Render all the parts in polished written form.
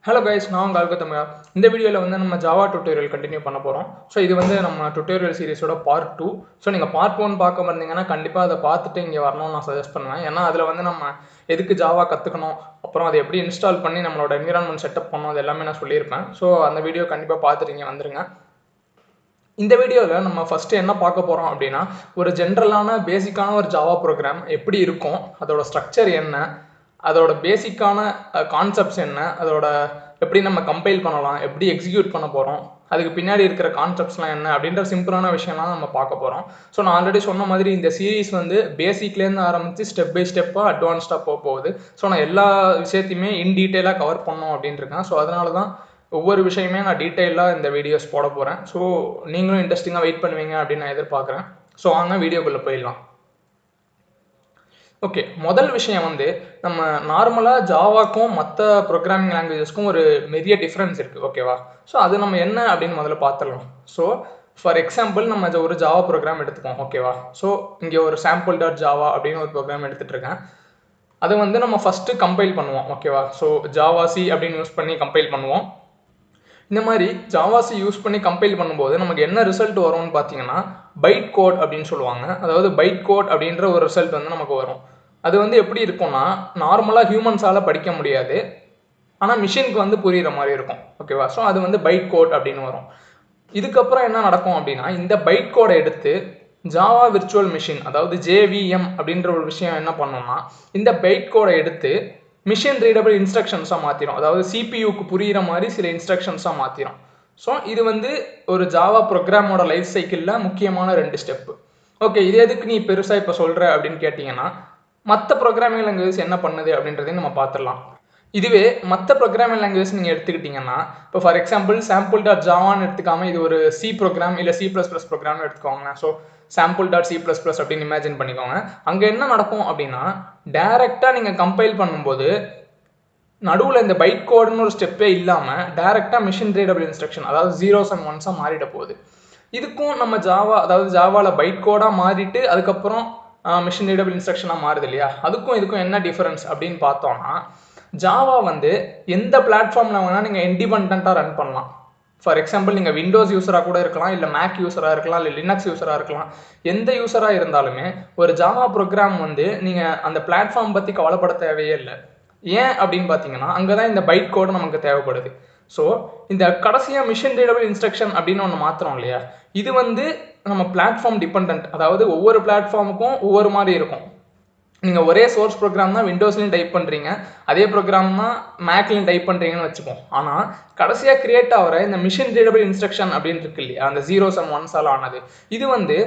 Hello guys, நான் உங்கள் ஆல்கத்தமிழா. இந்த வீடியோவில் வந்து நம்ம ஜாவா டியூட்டோரியல் கண்டினியூ பண்ண போகிறோம். ஸோ இது வந்து நம்ம டியூட்டோரியல் சீரிஸோட பார்ட் 2. ஸோ நீங்கள் பார்ட் 1 பார்க்க இருந்தீங்கன்னா கண்டிப்பாக அதை பார்த்துட்டு இங்கே வரணும்னு நான் சஜஸ்ட் பண்ணுவேன். ஏன்னா அதில் வந்து நம்ம எதுக்கு ஜாவா கற்றுக்கணும், அப்புறம் அதை எப்படி இன்ஸ்டால் பண்ணி நம்மளோட என்விரான்மெண்ட் செட்டப் பண்ணணும், அது எல்லாமே நான் சொல்லியிருப்பேன். ஸோ அந்த வீடியோ கண்டிப்பாக பார்த்துட்டு இங்கே வந்துருங்க. இந்த வீடியோவில் நம்ம ஃபஸ்ட்டு என்ன பார்க்க போகிறோம் அப்படின்னா, ஒரு ஜென்ரலான பேசிக்கான ஒரு ஜாவா ப்ரோக்ராம் எப்படி இருக்கும், அதோட ஸ்ட்ரக்சர் என்ன, அதோட பேசிக்கான கான்செப்ட்ஸ் என்ன, அதோட எப்படி நம்ம கம்பைல் பண்ணலாம், எப்படி எக்ஸிக்யூட் பண்ண போகிறோம், அதுக்கு பின்னாடி இருக்கிற கான்செப்ட்ஸ்லாம் என்ன அப்படின்ற சிம்பிளான விஷயம்லாம் நம்ம பார்க்க போகிறோம். ஸோ நான் ஆல்ரெடி சொன்ன மாதிரி இந்த சீரீஸ் வந்து பேசிக்லேருந்து ஆரம்பித்து ஸ்டெப் பை ஸ்டெப்பாக அட்வான்ஸ்டாக போகுது. ஸோ நான் எல்லா விஷயத்தையுமே இன் டீட்டெயிலாக கவர் பண்ணணும் அப்படின்ட்டு இருக்கேன். ஸோ அதனால தான் ஒவ்வொரு விஷயமே நான் டீட்டெயிலாக இந்த வீடியோஸ் போட போகிறேன். ஸோ நீங்களும் இன்ட்ரெஸ்டிங்காக வெயிட் பண்ணுவீங்க அப்படின்னு நான் எதிர்பார்க்குறேன். ஸோ வாங்க வீடியோக்குள்ளே போயிடலாம். ஓகே, முதல் விஷயம் வந்து நம்ம நார்மலாக ஜாவாக்கும் மற்ற ப்ரோக்ராமிங் லாங்குவேஜஸ்க்கும் ஒரு பெரிய டிஃப்ரென்ஸ் இருக்குது. ஓகேவா? ஸோ அது நம்ம என்ன அப்படின்னு முதல்ல பார்த்துடலாம். ஸோ ஃபார் எக்ஸாம்பிள் நம்ம ஒரு ஜாவா ப்ரோக்ராம் எடுத்துப்போம். ஓகேவா? ஸோ இங்கே ஒரு சாம்பிள் டாட் ஜாவா அப்படின்னு ஒரு ப்ரோக்ராம் எடுத்துகிட்டு இருக்கேன். அதை வந்து நம்ம ஃபஸ்ட்டு கம்பைல் பண்ணுவோம். ஓகேவா? ஸோ ஜாவாசி அப்படின்னு யூஸ் பண்ணி கம்பைல் பண்ணுவோம். இந்த மாதிரி ஜாவாசி யூஸ் பண்ணி கம்பைல் பண்ணும்போது நமக்கு என்ன ரிசல்ட் வரும்னு பார்த்தீங்கன்னா பைட் கோட் அப்படின்னு சொல்லுவாங்க. அதாவது பைட் கோட் அப்படின்ற ஒரு ரிசல்ட் வந்து நமக்கு வரும். அது வந்து எப்படி இருக்கும்னா, நார்மலாக ஹியூமன்ஸால் படிக்க முடியாது, ஆனால் மிஷினுக்கு வந்து புரிகிற மாதிரி இருக்கும். ஓகேவா? ஸோ அது வந்து பைட் கோட் அப்படின்னு வரும். இதுக்கப்புறம் என்ன நடக்கும் அப்படின்னா, இந்த பைட் கோடை எடுத்து ஜாவா விர்ச்சுவல் மிஷின், அதாவது ஜேவிஎம் அப்படின்ற ஒரு விஷயம் என்ன பண்ணோம்னா, இந்த பைட் கோடை எடுத்து மிஷின் ரீடபிள் இன்ஸ்ட்ரக்ஷன்ஸாக மாற்றிடும். அதாவது சிபியூக்கு புரிகிற மாதிரி சில இன்ஸ்ட்ரக்ஷன்ஸாக மாற்றிடும். ஸோ இது வந்து ஒரு ஜாவா ப்ரோக்ராமோட லைஃப் சைக்கிளில் முக்கியமான 2 ஸ்டெப்பு. ஓகே, இது எதுக்கு நீ பெருசாக இப்போ சொல்கிற அப்படின்னு கேட்டிங்கன்னா, மற்ற ப்ரோக்ராமிங் லாங்குவேஜ் என்ன பண்ணுது அப்படின்றதையும் நம்ம பார்த்துடலாம். இதுவே மற்ற ப்ரோக்ராமிங் லாங்குவேஜ் நீங்கள் எடுத்துக்கிட்டிங்கன்னா, இப்போ ஃபார் எக்ஸாம்பிள் சாம்பிள் டாட் ஜாவான்னு எடுத்துக்காமல் இது ஒரு சி ப்ரோக்ராம் இல்லை C++ ப்ரோக்ராம் எடுத்துக்கோங்க. ஸோ சாம்பிள் டாட் C++ அப்படின்னு இமேஜின் பண்ணிக்கோங்க. அங்கே என்ன நடக்கும் அப்படின்னா, டைரெக்டாக நீங்கள் கம்பைல் பண்ணும்போது நடுவில் இந்த பைட் கோடுன்னு ஒரு ஸ்டெப்பே இல்லாமல் டைரெக்டாக மிஷின் ரீடபிள் இன்ஸ்ட்ரக்ஷன், அதாவது 0s and 1s மாறிட போகுது. இதுக்கும் நம்ம ஜாவா, அதாவது ஜாவாவில் பைட் கோடாக மாறிட்டு அதுக்கப்புறம் மிஷின் ரீடபிள் இன்ஸ்ட்ரக்ஷனாக மாறுது இல்லையா, அதுக்கும் இதுக்கும் என்ன டிஃபரன்ஸ் அப்படின்னு பார்த்தோம்னா, ஜாவா வந்து எந்த பிளாட்ஃபார்மில் வேணால் நீங்கள் இண்டிபெண்ட்டாக ரன் பண்ணலாம். ஃபார் எக்ஸாம்பிள் நீங்கள் விண்டோஸ் யூஸராக கூட இருக்கலாம், இல்லை மேக் யூஸராக இருக்கலாம், இல்லை லினக்ஸ் யூஸராக இருக்கலாம். எந்த யூஸராக இருந்தாலுமே ஒரு ஜாவா ப்ரோக்ராம் வந்து நீங்கள் அந்த பிளாட்ஃபார்ம் பற்றி கவலைப்பட தேவையே இல்லை. ஏன் அப்படின்னு பார்த்தீங்கன்னா, அங்கே தான் இந்த பைட் கோடு நமக்கு தேவைப்படுது. ஸோ இந்த கடைசியாக மிஷின் ரீடபிள் இன்ஸ்ட்ரக்ஷன் அப்படின்னு ஒன்று மாத்திரம் இல்லையா, இது வந்து நம்ம பிளாட்ஃபார்ம் டிபெண்ட். அதாவது ஒவ்வொரு பிளாட்ஃபார்முக்கும் ஒவ்வொரு மாதிரி இருக்கும். நீங்கள் ஒரே சோர்ஸ் ப்ரோக்ராம் தான் விண்டோஸ்லையும் டைப் பண்ணுறீங்க, அதே ப்ரோக்ராம் தான் மேக்லையும் டைப் பண்ணுறீங்கன்னு வச்சுப்போம். ஆனால் கடைசியாக கிரியேட் ஆகிற இந்த மிஷின் ரீடபிள் இன்ஸ்ட்ரக்ஷன் அப்படின்னு இருக்கு இல்லையா, அந்த 0s and 1s ஆனது, இது வந்து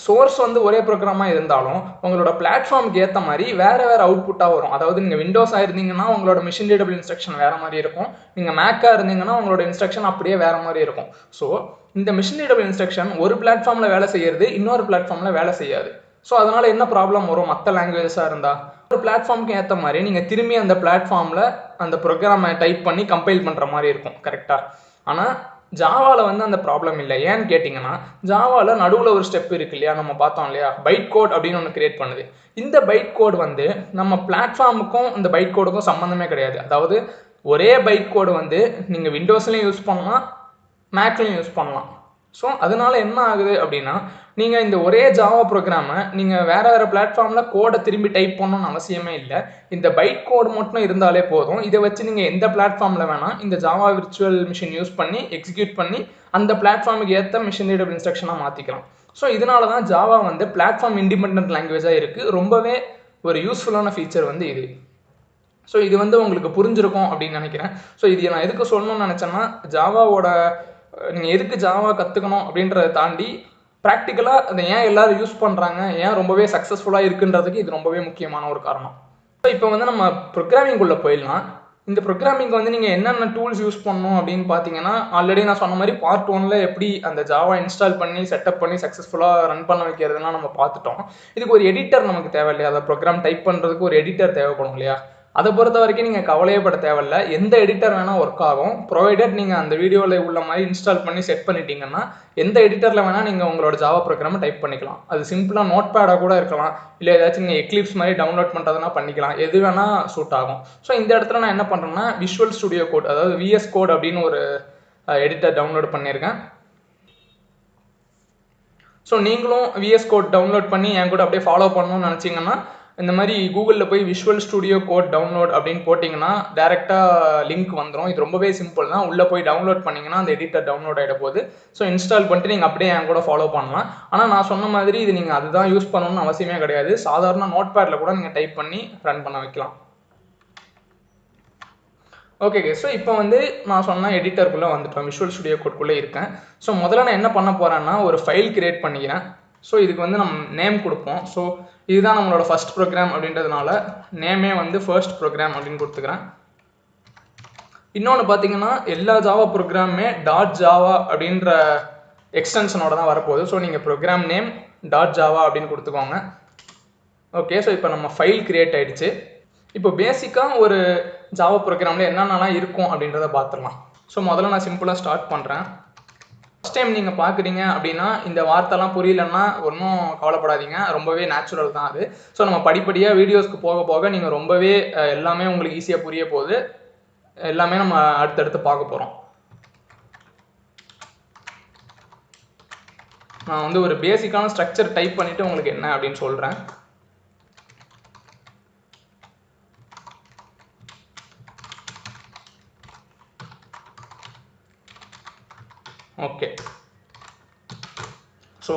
சோர்ஸ் வந்து ஒரே ப்ரோக்ராமாக இருந்தாலும் உங்களோட பிளாட்ஃபார்முக்கு ஏற்ற மாதிரி வேறு வேறு அவுட்புட்டாக வரும். அதாவது நீங்கள் விண்டோஸாக இருந்தீங்கன்னா உங்களோட மிஷின் ரீடபிள் இன்ஸ்ட்ரக்ஷன் வேறு மாதிரி இருக்கும், நீங்கள் மேக்காக இருந்தீங்கன்னா உங்களோட இன்ஸ்ட்ரக்ஷன் அப்படியே வேறு மாதிரி இருக்கும். ஸோ இந்த மிஷின் ரீடபிள் இன்ஸ்ட்ரக்ஷன் ஒரு பிளாட்ஃபார்மில் வேலை செய்யறது இன்னொரு பிளாட்ஃபார்மில் வேலை செய்யாது. ஸோ அதனால் என்ன ப்ராப்ளம் வரும், மற்ற லாங்குவேஜஸாக இருந்தால் ஒரு பிளாட்ஃபார்முக்கு ஏற்ற மாதிரி நீங்கள் திரும்பி அந்த பிளாட்ஃபார்மில் அந்த ப்ரோக்ராமை டைப் பண்ணி கம்பைல் பண்ணுற மாதிரி இருக்கும். கரெக்டாக? ஆனால் ஜாவாவில் வந்து அந்த ப்ராப்ளம் இல்லை. ஏன்னு கேட்டிங்கன்னா, ஜாவாவில் நடுவில் ஒரு ஸ்டெப் இருக்கு இல்லையா, நம்ம பார்த்தோம் இல்லையா, பைட் கோட் அப்படின்னு ஒன்று கிரியேட் பண்ணுது. இந்த பைட் கோட் வந்து நம்ம பிளாட்ஃபார்முக்கும் இந்த பைட் கோடுக்கும் சம்மந்தமே கிடையாது. அதாவது ஒரே பைட் கோடு வந்து நீங்கள் விண்டோஸ்லையும் யூஸ் பண்ணலாம், மேக்லையும் யூஸ் பண்ணலாம். ஸோ அதனால என்ன ஆகுது அப்படின்னா, நீங்கள் இந்த ஒரே ஜாவா ப்ரோக்ராமை நீங்கள் வேறு வேறு பிளாட்ஃபார்மில் கோடை திரும்பி டைப் பண்ணணும்னு அவசியமே இல்லை. இந்த பைட் கோடு மட்டும் இருந்தாலே போதும். இதை வச்சு நீங்கள் எந்த பிளாட்ஃபார்மில் வேணால் இந்த ஜாவா விர்ச்சுவல் மிஷின் யூஸ் பண்ணி எக்ஸிக்யூட் பண்ணி அந்த பிளாட்ஃபார்முக்கு ஏற்ற மிஷின் ரீடபிள் இன்ஸ்ட்ரக்ஷனாக மாற்றிக்கலாம். ஸோ இதனால தான் ஜாவா வந்து பிளாட்ஃபார்ம் இண்டிபெண்டன்ட் லாங்குவேஜாக இருக்குது. ரொம்பவே ஒரு யூஸ்ஃபுல்லான ஃபீச்சர் வந்து இது. ஸோ இது வந்து உங்களுக்கு புரிஞ்சிருக்கும் அப்படின்னு நினைக்கிறேன். ஸோ இது நான் எதுக்கு சொல்லணும்னு நினச்சேன்னா, ஜாவாவோட நீங்கள் எதுக்கு ஜாவா கற்றுக்கணும் அப்படின்றத தாண்டி ப்ராக்டிக்கலாக அதை ஏன் எல்லோரும் யூஸ் பண்ணுறாங்க, ஏன் ரொம்பவே சக்ஸஸ்ஃபுல்லாக இருக்குன்றதுக்கு இது ரொம்பவே முக்கியமான ஒரு காரணம். ஸோ இப்போ வந்து நம்ம ப்ரோக்ராமிங்குள்ளே போயிடலாம். இந்த ப்ரோக்ராமிங் வந்து நீங்கள் என்னென்ன டூல்ஸ் யூஸ் பண்ணணும் அப்படின்னு பார்த்தீங்கன்னா, ஆல்ரெடி நான் சொன்ன மாதிரி பார்ட் 1ல் எப்படி அந்த ஜாவா இன்ஸ்டால் பண்ணி செட்டப் பண்ணி சக்ஸஸ்ஃபுல்லாக ரன் பண்ண வைக்கிறதுலாம் நம்ம பார்த்துட்டோம். இதுக்கு ஒரு எடிட்டர் நமக்கு தேவை இல்லையா, அதை ப்ரோக்ராம் டைப் பண்ணுறதுக்கு ஒரு எடிட்டர் தேவைப்படும் இல்லையா, அதை பொறுத்த வரைக்கும் நீங்கள் கவலையே பட தேவையில்ல. எந்த எடிட்டர் வேணால் ஒர்க் ஆகும், ப்ரொவைடட் நீங்கள் அந்த வீடியோவில் உள்ள மாதிரி இன்ஸ்டால் பண்ணி செட் பண்ணிட்டீங்கன்னா எந்த எடிட்டரில் வேணால் நீங்கள் உங்களோட ஜாவா ப்ரோக்ராமை டைப் பண்ணிக்கலாம். அது சிம்பிளாக நோட் பேடாக கூட இருக்கலாம், இல்லை ஏதாச்சும் நீங்கள் எக்லிப்ஸ் மாதிரி டவுன்லோட் பண்ணுறதுனா பண்ணிக்கலாம், எது வேணால் சூட் ஆகும். ஸோ இந்த இடத்துல நான் என்ன பண்ணுறேன்னா விஷுவல் ஸ்டுடியோ கோட், அதாவது விஎஸ் கோட் அப்படின்னு ஒரு எடிட்டர் டவுன்லோட் பண்ணியிருக்கேன். ஸோ நீங்களும் விஎஸ் கோட் டவுன்லோட் பண்ணி என் கூட அப்படியே ஃபாலோ பண்ணணும்னு நினச்சிங்கன்னா இந்த மாதிரி கூகுளில் போய் விஷுவல் ஸ்டுடியோ கோட் டவுன்லோட் அப்படின்னு போட்டிங்கன்னா டேரெக்டாக லிங்க் வந்துடும். இது ரொம்பவே சிம்பிள் தான். உள்ளே போய் டவுன்லோட் பண்ணிங்கன்னா அந்த எடிட்டர் டவுன்லோட் ஆகிட போகுது. ஸோ இன்ஸ்டால் பண்ணிட்டு நீங்கள் அப்படியே என் கூட ஃபாலோ பண்ணலாம். ஆனால் நான் சொன்ன மாதிரி இது நீங்கள் அதுதான் யூஸ் பண்ணணும்னு அவசியமே கிடையாது. சாதாரண நோட் பேடில் கூட நீங்கள் டைப் பண்ணி ரன் பண்ண வைக்கலாம். ஓகே, ஸோ இப்போ நான் சொன்ன எடிட்டருக்குள்ளே வந்துட்டேன், விஷுவல் ஸ்டுடியோ கோட்குள்ளே இருக்கேன். ஸோ முதல்ல நான் என்ன பண்ண போகிறேன்னா ஒரு ஃபைல் கிரியேட் பண்ணிக்கிறேன். ஸோ இதுக்கு நம்ம நேம் கொடுப்போம். ஸோ இதுதான் நம்மளோட ஃபர்ஸ்ட் ப்ரோக்ராம் அப்படின்றதுனால நேமே ஃபர்ஸ்ட் ப்ரோக்ராம் அப்படின்னு கொடுத்துக்கிறேன். இன்னொன்று பார்த்தீங்கன்னா எல்லா ஜாவா ப்ரோக்ராமுமே .java அப்படின்ற எக்ஸ்டென்ஷனோட தான் வரப்போகுது. ஸோ நீங்கள் ப்ரோக்ராம் நேம் .java அப்படின்னு கொடுத்துக்கோங்க. ஓகே, ஸோ இப்போ நம்ம ஃபைல் கிரியேட் ஆகிடுச்சு. இப்போ பேசிக்காக ஒரு ஜாவா ப்ரோக்ராமில் என்னென்னலாம் இருக்கும் அப்படின்றத பார்த்துடலாம். ஸோ முதல்ல நான் சிம்பிளாக ஸ்டார்ட் பண்ணுறேன். ஃபஸ்ட் டைம் நீங்கள் பார்க்குறீங்க அப்படின்னா இந்த வார்த்தைலாம் புரியலன்னா ஒன்றும் கவலைப்படாதீங்க, ரொம்பவே நேச்சுரல் தான் அது. ஸோ நம்ம படிப்படியாக வீடியோஸ்க்கு போக போக நீங்கள் ரொம்பவே எல்லாமே உங்களுக்கு ஈஸியாக புரிய போகுது. எல்லாமே நம்ம அடுத்தடுத்து பார்க்க போகிறோம். நான் ஒரு பேசிக்கான ஸ்ட்ரக்சர் டைப் பண்ணிவிட்டு உங்களுக்கு என்ன அப்படின்னு சொல்கிறேன். ஓகே, ஸோ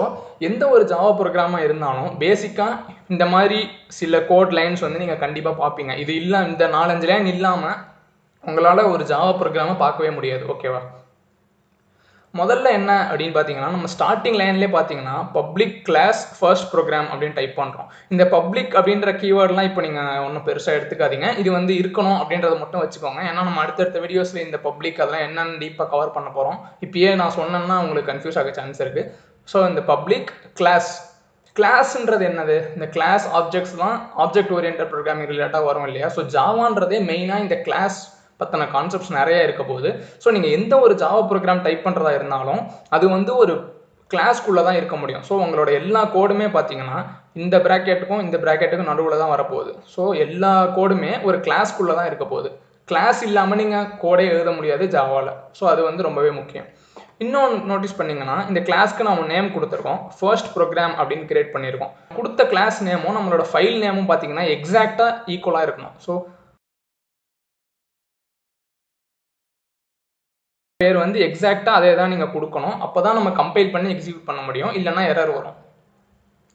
எந்த ஒரு ஜாவா ப்ரோக்ராமாக இருந்தாலும் பேசிக்காக இந்த மாதிரி சில கோட் லைன்ஸ் நீங்கள் கண்டிப்பாக பார்ப்பீங்க. இது இல்லை, இந்த 4-5 லைன் இல்லாமல் உங்களால் ஒரு ஜாவா ப்ரோக்ராமை பார்க்கவே முடியாது. ஓகேவா? முதல்ல என்ன அப்படின்னு பார்த்தீங்கன்னா நம்ம ஸ்டார்டிங் லைன்லேயே பார்த்தீங்கன்னா பப்ளிக் கிளாஸ் ஃபர்ஸ்ட் ப்ரோக்ராம் அப்படின்னு டைப் பண்ணுறோம். இந்த பப்ளிக் அப்படின்ற கீவேர்ட்லாம் இப்போ நீங்கள் ஒன்றும் பெருசாக எடுத்துக்காதீங்க. இது இருக்கணும் அப்படின்றத மட்டும் வச்சுக்கோங்க. ஏன்னா நம்ம அடுத்தடுத்த வீடியோஸில் இந்த பப்ளிக் அதெல்லாம் என்னென்னு டீப்பாக கவர் பண்ண போகிறோம். இப்போயே நான் சொன்னேன்னா உங்களுக்கு கன்ஃபியூஸ் ஆக சான்ஸ் இருக்குது. ஸோ இந்த பப்ளிக் கிளாஸ்ன்றது என்னது? இந்த கிளாஸ் ஆப்ஜெக்ட்ஸ் தான் ஆப்ஜெக்ட் ஓரியன்டட் ப்ரோக்ராமிங் ரிலேட்டாக வரும் இல்லையா? ஸோ ஜாவான்றதே மெயினாக இந்த கிளாஸ் பற்றின கான்செப்ட்ஸ் நிறைய இருக்க போகுது. ஸோ நீங்கள் எந்த ஒரு ஜாவா ப்ரோக்ராம் டைப் பண்ணுறதா இருந்தாலும் அது ஒரு கிளாஸ்க்குள்ளே தான் இருக்க முடியும். ஸோ உங்களோட எல்லா கோடுமே பார்த்தீங்கன்னா இந்த ப்ராக்கெட்டுக்கும் நடுவில் தான் வரப்போகுது. ஸோ எல்லா கோடுமே ஒரு கிளாஸ்க்குள்ளே தான் இருக்க போகுது. கிளாஸ் இல்லாமல் நீங்கள் கோடே எழுத முடியாது ஜாவாவில். ஸோ அது ரொம்பவே முக்கியம். இன்னொன்று நோட்டீஸ் பண்ணிங்கன்னா இந்த கிளாஸ்க்கு நம்ம நேம் கொடுத்துருக்கோம், ஃபர்ஸ்ட் ப்ரோக்ராம் அப்படின்னு கிரியேட் பண்ணியிருக்கோம். கொடுத்த கிளாஸ் நேமும் நம்மளோட ஃபைல் நேமும் பார்த்தீங்கன்னா எக்ஸாக்டாக ஈக்குவலாக இருக்கணும். ஸோ பேர் எக்ஸாக்டாக அதே தான் நீங்கள் கொடுக்கணும். அப்போ தான் நம்ம கம்பைல் பண்ணி எக்ஸிக்யூட் பண்ண முடியும், இல்லைனா எரர் வரும்.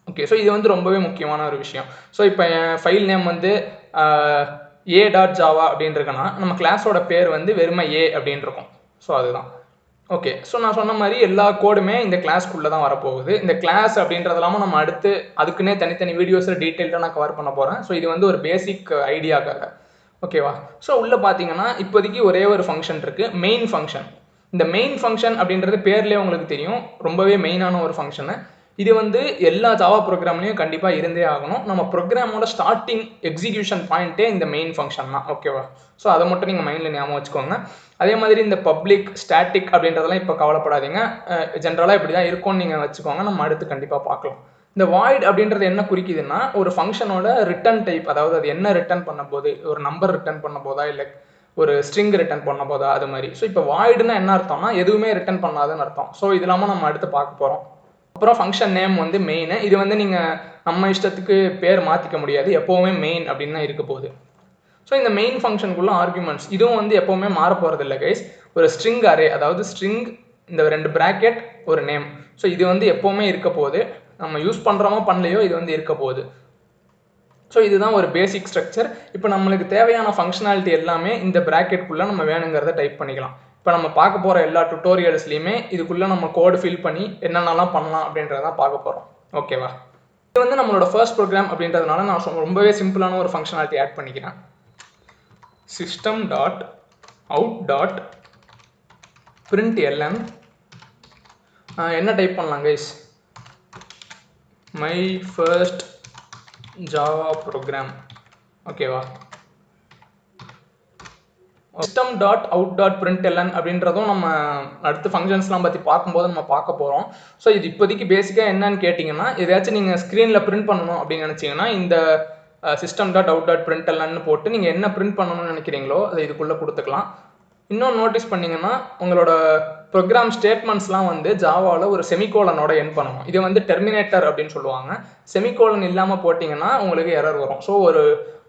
ஓகே, ஸோ இது ரொம்பவே முக்கியமான ஒரு விஷயம். ஸோ இப்போ என் ஃபைல் நேம் a.java அப்படின்னு இருக்குன்னா நம்ம கிளாஸோட பேர் வெறுமை a அப்படின்னு இருக்கும். ஸோ அதுதான். ஓகே, ஸோ நான் சொன்ன மாதிரி எல்லா கோடுமே இந்த கிளாஸ்க்குள்ளே தான் வரப்போகுது. இந்த கிளாஸ் அப்படின்றதெல்லாமல் நம்ம அடுத்து அதுக்குன்னே தனித்தனி வீடியோஸில் டீட்டெயில்டாக நான் கவர் பண்ண போகிறேன். ஸோ இது ஒரு பேசிக் ஐடியாக்காக. ஓகேவா? ஸோ உள்ளே பார்த்தீங்கன்னா இப்போதைக்கு ஒரே ஒரு ஃபங்க்ஷன் இருக்குது, மெயின் ஃபங்க்ஷன். இந்த மெயின் ஃபங்க்ஷன் அப்படின்றது பேர்லேயே உங்களுக்கு தெரியும், ரொம்பவே மெயினான ஒரு ஃபங்க்ஷனு. இது எல்லா ஜாவா ப்ரோக்ராம்லையும் கண்டிப்பாக இருந்தே ஆகணும். நம்ம ப்ரோக்ராமோட ஸ்டார்டிங் எக்ஸிக்யூஷன் பாயிண்ட்டே இந்த மெயின் ஃபங்க்ஷன் தான். ஓகேவா? ஸோ அதை மட்டும் நீங்கள் மைண்டில் ஞாபகம் வச்சுக்கோங்க. அதே மாதிரி இந்த பப்ளிக் ஸ்டாட்டிக் அப்படின்றதெல்லாம் இப்போ கவலைப்படாதீங்க, ஜென்ரலாக இப்படி தான் இருக்கும்னு நீங்கள் வச்சுக்கோங்க. நம்ம அடுத்து கண்டிப்பாக பார்க்கலாம். இந்த வாய்ட் அப்படின்றது என்ன குறிக்குதுன்னா ஒரு ஃபங்க்ஷனோட ரிட்டர்ன் டைப், அதாவது அது என்ன ரிட்டர்ன் பண்ண போது, ஒரு நம்பர் ரிட்டர்ன் பண்ண போதா இல்லை ஒரு ஸ்ட்ரிங் ரிட்டர்ன் பண்ண போதா, அது மாதிரி. ஸோ இப்போ வாய்டுன்னா என்ன அர்த்தம்னா எதுவுமே ரிட்டர்ன் பண்ணாதுன்னு அர்த்தம். ஸோ இது இல்லாமல் நம்ம அடுத்து பார்க்க போகிறோம். அப்புறம் ஃபங்க்ஷன் நேம் மெயின். இது நீங்கள் நம்ம இஷ்டத்துக்கு பேர் மாற்றிக்க முடியாது, எப்போவுமே மெயின் அப்படின்னு தான் இருக்க போகுது. ஸோ இந்த மெயின் ஃபங்க்ஷனுக்குள்ள ஆர்குமெண்ட்ஸ் இதுவும் எப்போவுமே மாற போகிறது இல்லை கைஸ். ஒரு ஸ்ட்ரிங் அரே, அதாவது ஸ்ட்ரிங், இந்த 2 பிராக்கெட், ஒரு நேம். ஸோ இது எப்போவுமே இருக்க போகுது. நம்ம யூஸ் பண்ணுறோமோ பண்ணலையோ இது இருக்க போகுது. ஸோ இதுதான் ஒரு பேசிக் ஸ்ட்ரக்சர். இப்போ நம்மளுக்கு தேவையான ஃபங்க்ஷனாலிட்டி எல்லாமே இந்த ப்ராக்கெட்குள்ளே நம்ம வேணுங்கிறத டைப் பண்ணிக்கலாம். இப்போ நம்ம பார்க்க போகிற எல்லா டுட்டோரியல்ஸ்லையுமே இதுக்குள்ளே நம்ம கோடு ஃபில் பண்ணி என்னென்னலாம் பண்ணலாம் அப்படின்றதான் பார்க்க போகிறோம். ஓகேவா? இது நம்மளோட ஃபர்ஸ்ட் ப்ரோக்ராம் அப்படின்றதுனால நான் ரொம்பவே சிம்பிளான ஒரு ஃபங்க்ஷனாலிட்டி ஆட் பண்ணிக்கிறேன். system.out.println என்ன டைப் பண்ணலாம் guys? my first java program. ஓகேவா? System dot out dot println அப்படின்றதும் நம்ம அடுத்த ஃபங்க்ஷன்ஸ்லாம் பற்றி பார்க்கும்போது நம்ம பார்க்க போகிறோம். ஸோ இது இப்போதைக்கு பேசிக்காக என்னன்னு கேட்டிங்கன்னா, எதாச்சும் நீங்கள் ஸ்க்ரீனில் பிரிண்ட் பண்ணணும் அப்படின்னு நினச்சிங்கன்னா இந்த system dot out dot println போட்டு நீங்கள் என்ன பிரிண்ட் பண்ணணும்னு நினைக்கிறீங்களோ அதை இதுக்குள்ளே கொடுத்துக்கலாம். இன்னொன்று நோட்டீஸ் பண்ணிங்கன்னா உங்களோட ப்ரோக்ராம் ஸ்டேட்மெண்ட்ஸ்லாம் வந்து ஜாவாவில் ஒரு செமிகோலனோட என் பண்ணணும். இது வந்து டெர்மினேட்டர் அப்படின்னு சொல்லுவாங்க. செமிகோலன் இல்லாமல் போட்டிங்கன்னா உங்களுக்கு எரர் வரும். ஸோ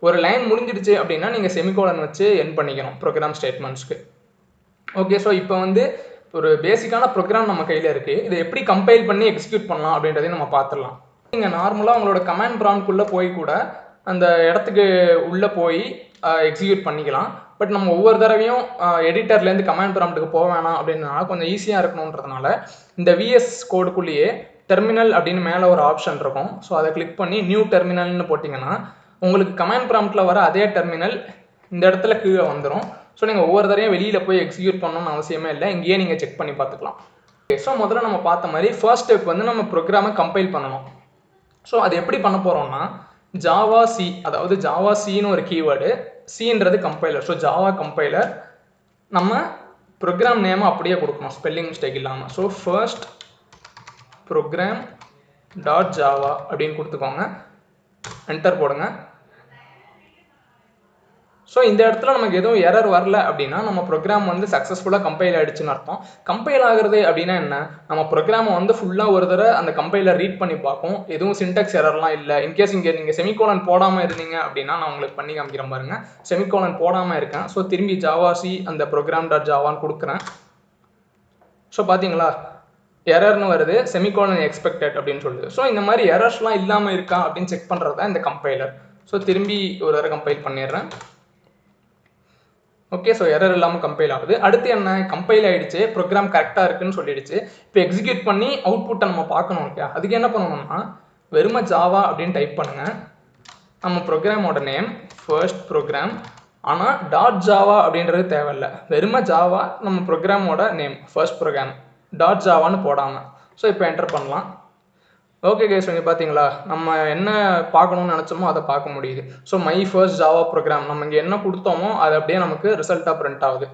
ஒரு லைன் முடிஞ்சிடுச்சு அப்படின்னா நீங்கள் செமிகோலன் வச்சு என் பண்ணிக்கணும் ப்ரோக்ராம் ஸ்டேட்மெண்ட்ஸ்க்கு. ஓகே, ஸோ இப்போ வந்து ஒரு பேசிக்கான ப்ரோக்ராம் நம்ம கையில் இருக்குது. இதை எப்படி கம்பைல் பண்ணி எக்ஸிக்யூட் பண்ணலாம் அப்படின்றதையும் நம்ம பார்த்துடலாம். நீங்கள் நார்மலாக உங்களோட கமாண்ட் ப்ராம்ப்ட்குள்ளே போய் கூட அந்த இடத்துக்கு உள்ளே போய் எக்ஸிக்யூட் பண்ணிக்கலாம். பட் நம்ம ஒவ்வொரு தடவையும் எடிட்டர்லேருந்து கமாண்ட் ப்ராம்ப்ட்டுக்கு போக வேணாம் அப்படின்றனால கொஞ்சம் ஈஸியாக இருக்கணுன்றதுனால இந்த விஎஸ் கோடுக்குள்ளேயே டெர்மினல் அப்படின்னு மேலே ஒரு ஆப்ஷன் இருக்கும். ஸோ அதை கிளிக் பண்ணி நியூ டெர்மினல்னு போட்டிங்கன்னா உங்களுக்கு கமாண்ட் ப்ராம்ப்ட்டில் வர அதே டெர்மினல் இந்த இடத்துல கீழே வந்துடும். ஸோ நீங்கள் ஒவ்வொரு தடவையும் வெளியில் போய் எக்ஸிக்யூட் பண்ணணும்னு அவசியமே இல்லை, இங்கேயே நீங்கள் செக் பண்ணி பார்த்துக்கலாம். ஸோ முதல்ல நம்ம பார்த்த மாதிரி ஃபர்ஸ்ட் ஸ்டெப் வந்து நம்ம ப்ரோக்ராமை கம்பைல் பண்ணணும். ஸோ அது எப்படி பண்ண போகிறோம்னா ஜாவா சி, அதாவது ஜாவா சின்னு ஒரு கீவேர்டு, சின்றது கம்பைலர். ஸோ ஜாவா கம்பைலர் நம்ம ப்ரோக்ராம் நேமை அப்படியே கொடுக்கணும், ஸ்பெல்லிங் மிஸ்டேக் இல்லாமல். So first program dot Java அப்படின்னு கொடுத்துக்கோங்க, என்டர் போடுங்க. ஸோ இந்த இடத்துல நமக்கு எதுவும் எரர் வரல அப்படின்னா நம்ம ப்ரோக்ராம் வந்து சக்ஸஸ்ஃபுல்லாக கம்பைல் ஆகிடுச்சுன்னு அர்த்தம். கம்பைல் ஆகுறது அப்படின்னா என்ன, நம்ம ப்ரோக்ராமை வந்து ஃபுல்லாக ஒரு தடவை அந்த கம்பைலர் ரீட் பண்ணி பார்க்கும், எதுவும் சின்டெக்ஸ் எரர்லாம் இல்லை. இன்கேஸ் இங்கே நீங்கள் செமிகோலன் போடாமல் இருந்தீங்க அப்படின்னா நான் உங்களுக்கு பண்ணி காமிக்கிறேன் பாருங்க. செமிகோலன் போடாமல் இருக்கேன். ஸோ திரும்பி ஜாவா சி அந்த ப்ரோக்ராம் டாட் ஜாவான்னு கொடுக்குறேன். ஸோ பார்த்தீங்களா எரர்னு வருது, செமிகோலன் எக்ஸ்பெக்டட் அப்படின்னு சொல்லுது. ஸோ இந்த மாதிரி எரர்ஸ்லாம் இல்லாமல் இருக்கா அப்படின்னு செக் பண்ணுறது தான் இந்த கம்பைலர். ஸோ திரும்பி ஒரு தடவை கம்பைல் பண்ணிடுறேன். ஓகே, ஸோ எரர் இல்லாமல் கம்பைல் ஆகுது. அடுத்து என்ன, கம்பைல் ஆகிடுச்சு, ப்ரோக்ராம் கரெக்டாக இருக்குன்னு சொல்லிடுச்சு. இப்போ எக்ஸிக்யூட் பண்ணி அவுட்புட்டை நம்ம பார்க்கணும். ஓகே, அதுக்கு என்ன பண்ணணும்னா வெறும ஜாவா அப்படின்னு டைப் பண்ணுங்கள். நம்ம ப்ரோக்ராமோட நேம் ஃபர்ஸ்ட் ப்ரோக்ராம், ஆனால் டாட் ஜாவா அப்படின்றது தேவையில்லை. வெறும ஜாவா நம்ம ப்ரோக்ராமோட நேம் ஃபர்ஸ்ட் ப்ரோக்ராம் டாட் ஜாவான்னு போடாமல். ஸோ இப்போ என்டர் பண்ணலாம். ஓகே கைஸ், நீங்கள் பார்த்தீங்களா நம்ம என்ன பார்க்கணும்னு நினச்சோமோ அதை பார்க்க முடியுது. So my first Java program நம்ம இங்கே என்ன கொடுத்தோமோ அது அப்படியே நமக்கு ரிசல்ட்டாக பிரிண்ட் ஆகுது.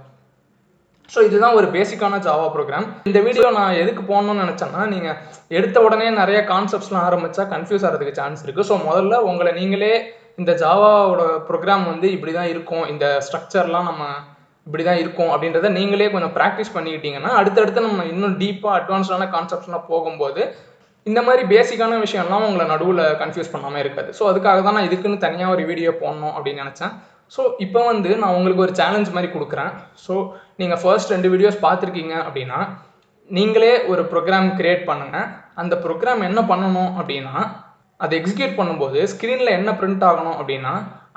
ஸோ இதுதான் ஒரு பேசிக்கான ஜாவா ப்ரோக்ராம். இந்த வீடியோ நான் எதுக்கு போகணும்னு நினச்சேன்னா, நீங்கள் எடுத்த உடனே நிறைய கான்செப்ட்ஸ்லாம் ஆரம்பித்தா கன்ஃபியூஸ் ஆகிறதுக்கு சான்ஸ் இருக்குது. ஸோ முதல்ல உங்களை நீங்களே இந்த ஜாவாவோட ப்ரோக்ராம் வந்து இப்படி தான் இருக்கும், இந்த ஸ்ட்ரக்சர்லாம் நம்ம இப்படி தான் இருக்கும் அப்படின்றத நீங்களே கொஞ்சம் ப்ராக்டிஸ் பண்ணிக்கிட்டீங்கன்னா அடுத்தடுத்து நம்ம இன்னும் டீப்பாக அட்வான்ஸ்டான கான்செப்ட்ஸ்லாம் போகும்போது இந்த மாதிரி பேசிக்கான விஷயம்லாம் உங்களை நடுவில் கன்ஃபியூஸ் பண்ணாமல் இருக்காது. ஸோ அதுக்காக தான் நான் இதுக்குன்னு தனியாக ஒரு வீடியோ போடணும் அப்படின்னு நினச்சேன். ஸோ இப்போ வந்து நான் உங்களுக்கு ஒரு சேலஞ்ச் மாதிரி கொடுக்குறேன். ஸோ நீங்கள் ஃபர்ஸ்ட் 2 வீடியோஸ் பார்த்துருக்கீங்க அப்படின்னா நீங்களே ஒரு ப்ரோக்ராம் க்ரியேட் பண்ணுங்கள். அந்த ப்ரோக்ராம் என்ன பண்ணணும் அப்படின்னா அதை எக்ஸிக்யூட் பண்ணும்போது ஸ்க்ரீனில் என்ன பிரிண்ட் ஆகணும் அப்படின்னா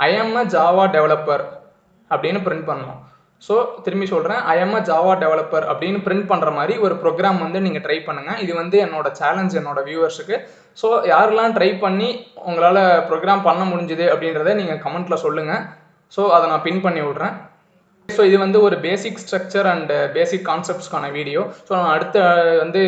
ஐ ஆம் அ ஜாவா டெவலப்பர் அப்படின்னு பிரிண்ட் பண்ணணும். ஸோ திரும்பி சொல்கிறேன், ஐ ஆம் அ ஜாவா டெவலப்பர் அப்படின்னு பிரிண்ட் பண்ணுற மாதிரி ஒரு ப்ரோக்ராம் வந்து நீங்கள் ட்ரை பண்ணுங்கள். இது வந்து என்னோட சேலஞ்ச் என்னோட வியூவர்ஸுக்கு. ஸோ யாரெல்லாம் ட்ரை பண்ணி உங்களால் ப்ரோக்ராம் பண்ண முடிஞ்சுது அப்படின்றத நீங்கள் கமெண்ட்டில் சொல்லுங்கள். ஸோ அதை நான் பின் பண்ணி விட்றேன். ஸோ இது வந்து ஒரு பேசிக் ஸ்ட்ரக்சர் அண்ட் பேசிக் கான்செப்ட்ஸ்க்கான வீடியோ. ஸோ நான் அடுத்த வந்து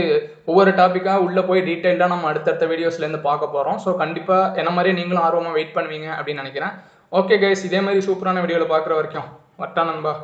ஒவ்வொரு டாப்பிக்காக உள்ளே போய் டீட்டெயில்டாக நம்ம அடுத்தடுத்த வீடியோஸ்லேருந்து பார்க்க போகிறோம். ஸோ கண்டிப்பாக என்ன மாதிரியே நீங்களும் ஆர்வமாக வெயிட் பண்ணுவீங்க அப்படின்னு நினைக்கிறேன். ஓகே கைஸ், இதே மாதிரி சூப்பரான வீடியோவில் பார்க்குற வரைக்கும் வட்டா நண்பா.